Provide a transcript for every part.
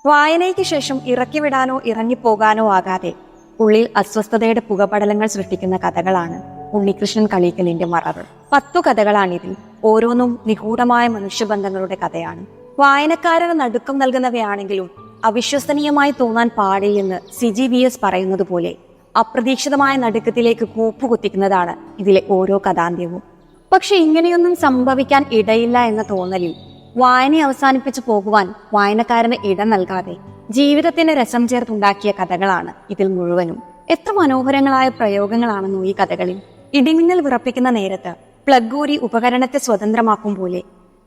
വായനയ്ക്ക് ശേഷം ഇറക്കിവിടാനോ ഇറങ്ങിപ്പോകാനോ ആകാതെ ഉള്ളിൽ അസ്വസ്ഥതയുടെ പുകപടലങ്ങൾ സൃഷ്ടിക്കുന്ന കഥകളാണ് ഉണ്ണികൃഷ്ണൻ കളീക്കലിന്റെ മറവ്. 10 കഥകളാണിതിൽ. ഓരോന്നും നിഗൂഢമായ മനുഷ്യബന്ധങ്ങളുടെ കഥയാണ്. വായനക്കാരന് നടുക്കം നൽകുന്നവയാണെങ്കിലും അവിശ്വസനീയമായി തോന്നാൻ പാടില്ലെന്ന് CGVS പറയുന്നത് പോലെ അപ്രതീക്ഷിതമായ നടുക്കത്തിലേക്ക് കൂപ്പുകുത്തിക്കുന്നതാണ് ഇതിലെ ഓരോ കഥാന്ത്യവും. പക്ഷെ ഇങ്ങനെയൊന്നും സംഭവിക്കാൻ ഇടയില്ല എന്ന തോന്നലിൽ വായന അവസാനിപ്പിച്ചു പോകുവാൻ വായനക്കാരന് ഇടം നൽകാതെ ജീവിതത്തിന് രസം ചേർത്തുണ്ടാക്കിയ കഥകളാണ് ഇതിൽ മുഴുവനും. എത്ര മനോഹരങ്ങളായ പ്രയോഗങ്ങളാണെന്നോ ഈ കഥകളിൽ. ഇടിമിന്നൽ വിറപ്പിക്കുന്ന നേരത്ത് പ്ലഗൂരി ഉപകരണത്തെ സ്വതന്ത്രമാക്കും പോലെ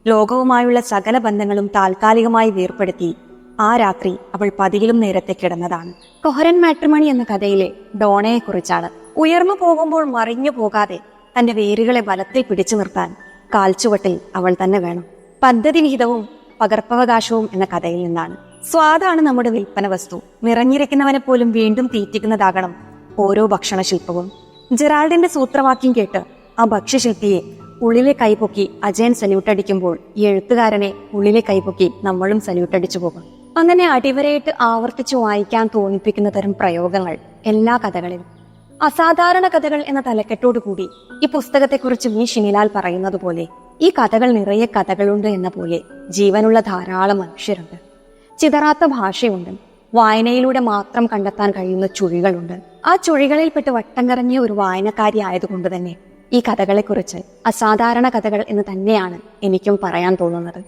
ലോകവുമായുള്ള സകല ബന്ധങ്ങളും താൽക്കാലികമായി വേർപ്പെടുത്തി ആ രാത്രി അവൾ പതിയിലും നേരത്തെ കിടന്നതാണ്. കൊഹരൻ മാട്രിമണി എന്ന കഥയിലെ ഡോണയെക്കുറിച്ചാണ്. ഉയർന്നു പോകുമ്പോൾ മറിഞ്ഞു പോകാതെ തന്റെ വേരുകളെ ബലത്തിൽ പിടിച്ചു നിർത്താൻ കാൽച്ചുവട്ടിൽ അവൾ തന്നെ വേണം. പദ്ധതി വിഹിതവും പകർപ്പവകാശവും എന്ന കഥയിൽ നിന്നാണ്. സ്വാദാണ് നമ്മുടെ വിൽപ്പന വസ്തു. നിറഞ്ഞിരിക്കുന്നവനെ പോലും വീണ്ടും തീറ്റിക്കുന്നതാകണം ഓരോ ഭക്ഷണശില്പവും. ജെറാൾഡിന്റെ സൂത്രവാക്യം കേട്ട് ആ ഭക്ഷ്യശില്പിയെ ഉള്ളിലെ കൈപൊക്കി അജയൻ സല്യൂട്ടടിക്കുമ്പോൾ ഈ എഴുത്തുകാരനെ ഉള്ളിലെ കൈപൊക്കി നമ്മളും സല്യൂട്ടടിച്ചു പോകും. അങ്ങനെ അടിവരയിട്ട് ആവർത്തിച്ചു വായിക്കാൻ തോന്നിപ്പിക്കുന്ന തരം പ്രയോഗങ്ങൾ എല്ലാ കഥകളിലും. അസാധാരണ കഥകൾ എന്ന തലക്കെട്ടോടുകൂടി ഈ പുസ്തകത്തെക്കുറിച്ച് വി ഷിനിലാൽ പറയുന്നത് പോലെ ഈ കഥകൾ നിറയെ കഥകളുണ്ട് എന്ന പോലെ ജീവനുള്ള ധാരാളം മനുഷ്യരുണ്ട്. ചിതറാത്ത ഭാഷയുണ്ട്. വായനയിലൂടെ മാത്രം കണ്ടെത്താൻ കഴിയുന്ന ചുഴികളുണ്ട്. ആ ചുഴികളിൽപ്പെട്ട് വട്ടം കറങ്ങിയ ഒരു വായനക്കാരി ആയതുകൊണ്ട് തന്നെ ഈ കഥകളെക്കുറിച്ച് അസാധാരണ കഥകൾ എന്ന് തന്നെയാണ് എനിക്കും പറയാൻ തോന്നുന്നത്.